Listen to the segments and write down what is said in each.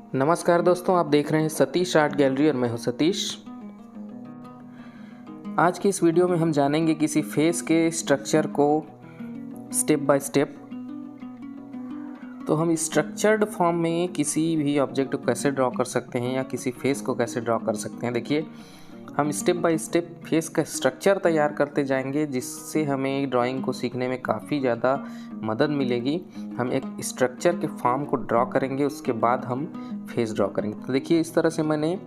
नमस्कार दोस्तों, आप देख रहे हैं सतीश आर्ट गैलरी और मैं हूं सतीश। आज की इस वीडियो में हम जानेंगे किसी फेस के स्ट्रक्चर को स्टेप बाय स्टेप। तो हम स्ट्रक्चर्ड फॉर्म में किसी भी ऑब्जेक्ट को कैसे ड्रॉ कर सकते हैं या किसी फेस को कैसे ड्रॉ कर सकते हैं। देखिए, हम स्टेप बाय स्टेप फेस का स्ट्रक्चर तैयार करते जाएंगे, जिससे हमें ड्राइंग को सीखने में काफ़ी ज़्यादा मदद मिलेगी। हम एक स्ट्रक्चर के फॉर्म को ड्रॉ करेंगे, उसके बाद हम फेस ड्रॉ करेंगे। तो देखिए, इस तरह से मैंने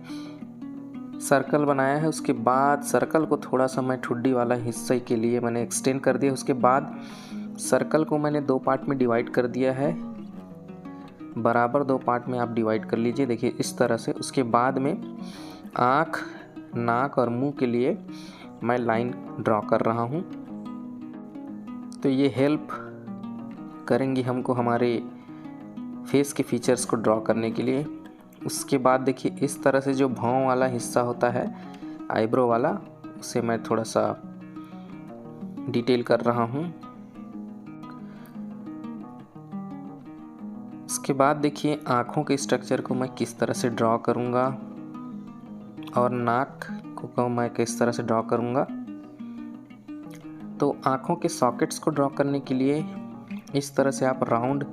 सर्कल बनाया है। उसके बाद सर्कल को थोड़ा सा मैं ठुड्डी वाला हिस्से के लिए मैंने एक्सटेंड कर दिया। उसके बाद सर्कल को मैंने दो पार्ट में डिवाइड कर दिया है, बराबर दो पार्ट में आप डिवाइड कर लीजिए। देखिए इस तरह से। उसके बाद में आँख, नाक और मुंह के लिए मैं लाइन ड्रॉ कर रहा हूँ। तो ये हेल्प करेंगी हमको हमारे फेस के फीचर्स को ड्रॉ करने के लिए। उसके बाद देखिए, इस तरह से जो भौं वाला हिस्सा होता है, आईब्रो वाला, उसे मैं थोड़ा सा डिटेल कर रहा हूँ। उसके बाद देखिए, आँखों के स्ट्रक्चर को मैं किस तरह से ड्रॉ करूँगा और नाक को मैं किस तरह से ड्रॉ करूँगा। तो आँखों के सॉकेट्स को ड्रॉ करने के लिए इस तरह से आप राउंड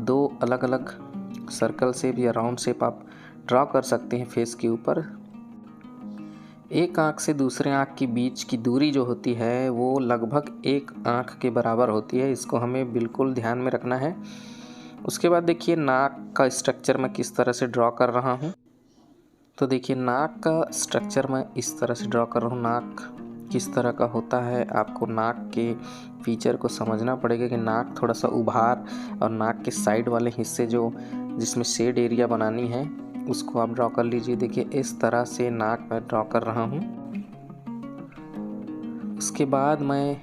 दो अलग अलग सर्कल शेप या राउंड शेप आप ड्रॉ कर सकते हैं फेस के ऊपर। एक आँख से दूसरे आँख के बीच की दूरी जो होती है वो लगभग एक आँख के बराबर होती है। इसको हमें बिल्कुल ध्यान में रखना है। उसके बाद देखिए, नाक का स्ट्रक्चर मैं किस तरह से ड्रॉ कर रहा हूँ। तो देखिए, नाक का स्ट्रक्चर मैं इस तरह से ड्रॉ कर रहा हूँ। नाक किस तरह का होता है, आपको नाक के फीचर को समझना पड़ेगा कि नाक थोड़ा सा उभार और नाक के साइड वाले हिस्से जो जिसमें शेड एरिया बनानी है उसको आप ड्रॉ कर लीजिए। देखिए इस तरह से नाक मैं ड्रॉ कर रहा हूँ। उसके बाद मैं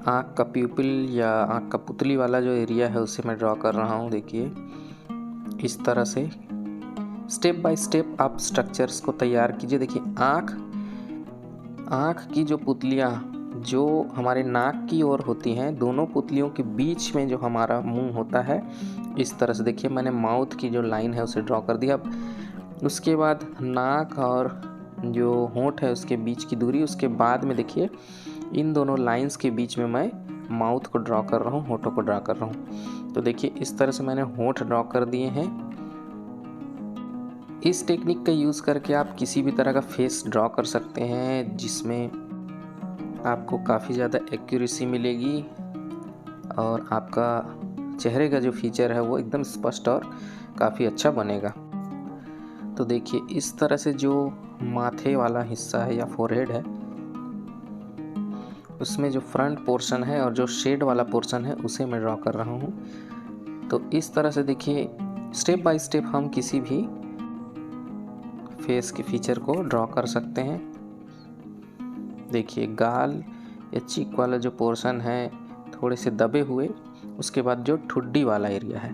आँख का प्यूपिल या आँख का पुतली वाला जो एरिया है उसे मैं ड्रॉ कर रहा हूँ। देखिए इस तरह से स्टेप बाय स्टेप आप स्ट्रक्चर्स को तैयार कीजिए। देखिए, आँख की जो पुतलियाँ जो हमारे नाक की ओर होती हैं, दोनों पुतलियों के बीच में जो हमारा मुंह होता है, इस तरह से देखिए मैंने माउथ की जो लाइन है उसे ड्रॉ कर दिया। उसके बाद नाक और जो होंठ है उसके बीच की दूरी। उसके बाद में देखिए, इन दोनों लाइंस के बीच में मैं माउथ को ड्रॉ कर रहा हूँ, होठों को ड्रॉ कर रहा हूँ। तो देखिए इस तरह से मैंने होंठ ड्रॉ कर दिए हैं। इस टेक्निक का यूज़ करके आप किसी भी तरह का फेस ड्रॉ कर सकते हैं, जिसमें आपको काफ़ी ज़्यादा एक्यूरेसी मिलेगी और आपका चेहरे का जो फीचर है वो एकदम स्पष्ट और काफ़ी अच्छा बनेगा। तो देखिए इस तरह से जो माथे वाला हिस्सा है या फोरहेड है, उसमें जो फ्रंट पोर्शन है और जो शेड वाला पोर्शन है उसे मैं ड्रॉ कर रहा हूँ। तो इस तरह से देखिए, स्टेप बाय स्टेप हम किसी भी फेस के फीचर को ड्रॉ कर सकते हैं। देखिए, गाल या चीक वाला जो पोर्शन है थोड़े से दबे हुए, उसके बाद जो ठुड्डी वाला एरिया है।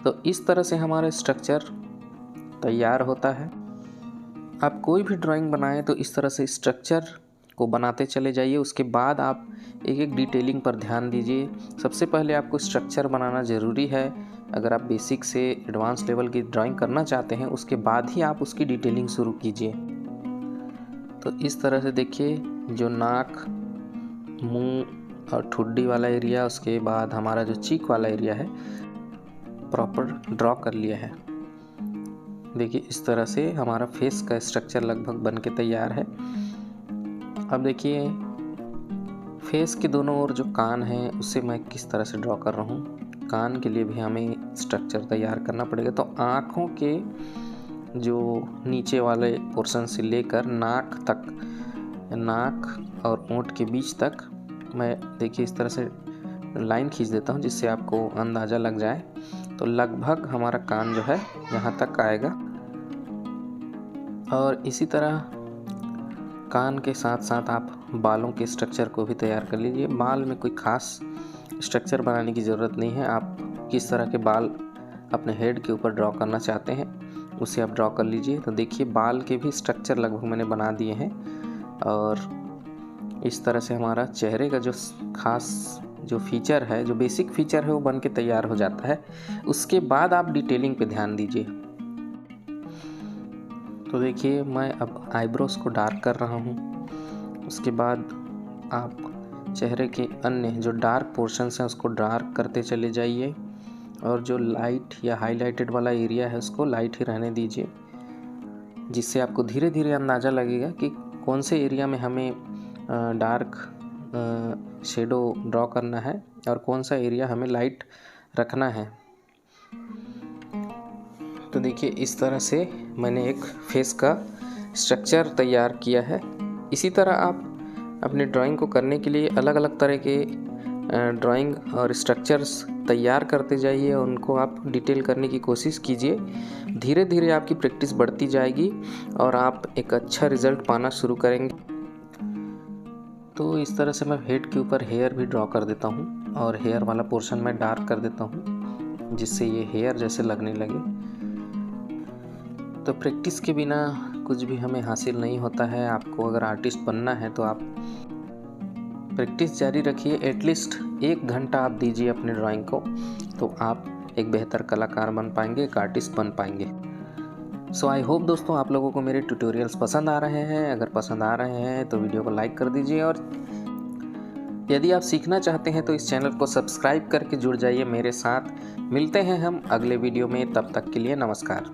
तो इस तरह से हमारा स्ट्रक्चर तैयार होता है। आप कोई भी ड्राइंग बनाएं तो इस तरह से स्ट्रक्चर को बनाते चले जाइए। उसके बाद आप एक एक डिटेलिंग पर ध्यान दीजिए। सबसे पहले आपको स्ट्रक्चर बनाना ज़रूरी है। अगर आप बेसिक से एडवांस लेवल की ड्राइंग करना चाहते हैं, उसके बाद ही आप उसकी डिटेलिंग शुरू कीजिए। तो इस तरह से देखिए, जो नाक, मुंह और ठुड्डी वाला एरिया, उसके बाद हमारा जो चीक वाला एरिया है, प्रॉपर ड्रॉ कर लिया है। देखिए इस तरह से हमारा फेस का स्ट्रक्चर लगभग बन के तैयार है। अब देखिए, फेस के दोनों ओर जो कान है उसे मैं किस तरह से ड्रॉ कर रहा हूँ। कान के लिए भी हमें स्ट्रक्चर तैयार करना पड़ेगा। तो आँखों के जो नीचे वाले पोर्शन से लेकर नाक तक, नाक और होंठ के बीच तक मैं देखिए इस तरह से लाइन खींच देता हूँ, जिससे आपको अंदाज़ा लग जाए। तो लगभग हमारा कान जो है यहाँ तक आएगा। और इसी तरह कान के साथ साथ आप बालों के स्ट्रक्चर को भी तैयार कर लीजिए। बाल में कोई ख़ास स्ट्रक्चर बनाने की ज़रूरत नहीं है। आप किस तरह के बाल अपने हेड के ऊपर ड्रॉ करना चाहते हैं उसे आप ड्रॉ कर लीजिए। तो देखिए, बाल के भी स्ट्रक्चर लगभग मैंने बना दिए हैं। और इस तरह से हमारा चेहरे का जो खास जो फीचर है, जो बेसिक फीचर है वो बन के तैयार हो जाता है। उसके बाद आप डिटेलिंग पे ध्यान दीजिए। तो देखिए मैं अब आईब्रोज को डार्क कर रहा हूँ। उसके बाद आप चेहरे के अन्य जो डार्क पोर्शंस हैं उसको डार्क करते चले जाइए, और जो लाइट या हाईलाइटेड वाला एरिया है उसको लाइट ही रहने दीजिए, जिससे आपको धीरे धीरे अंदाज़ा लगेगा कि कौन से एरिया में हमें डार्क शेडो ड्रॉ करना है और कौन सा एरिया हमें लाइट रखना है। तो देखिए इस तरह से मैंने एक फेस का स्ट्रक्चर तैयार किया है। इसी तरह आप अपने ड्राइंग को करने के लिए अलग अलग तरह के ड्राइंग और स्ट्रक्चर्स तैयार करते जाइए, उनको आप डिटेल करने की कोशिश कीजिए। धीरे धीरे आपकी प्रैक्टिस बढ़ती जाएगी और आप एक अच्छा रिज़ल्ट पाना शुरू करेंगे। तो इस तरह से मैं हेड के ऊपर हेयर भी ड्रॉ कर देता हूँ और हेयर वाला पोर्शन मैं डार्क कर देता हूँ, जिससे ये हेयर जैसे लगने लगे। तो प्रैक्टिस के बिना कुछ भी हमें हासिल नहीं होता है। आपको अगर आर्टिस्ट बनना है तो आप प्रैक्टिस जारी रखिए। एटलीस्ट 1 घंटा आप दीजिए अपने ड्राइंग को, तो आप एक बेहतर कलाकार बन पाएंगे, एक आर्टिस्ट बन पाएंगे। सो आई होप दोस्तों आप लोगों को मेरे ट्यूटोरियल्स पसंद आ रहे हैं। अगर पसंद आ रहे हैं तो वीडियो को लाइक कर दीजिए, और यदि आप सीखना चाहते हैं तो इस चैनल को सब्सक्राइब करके जुड़ जाइए मेरे साथ। मिलते हैं हम अगले वीडियो में, तब तक के लिए नमस्कार।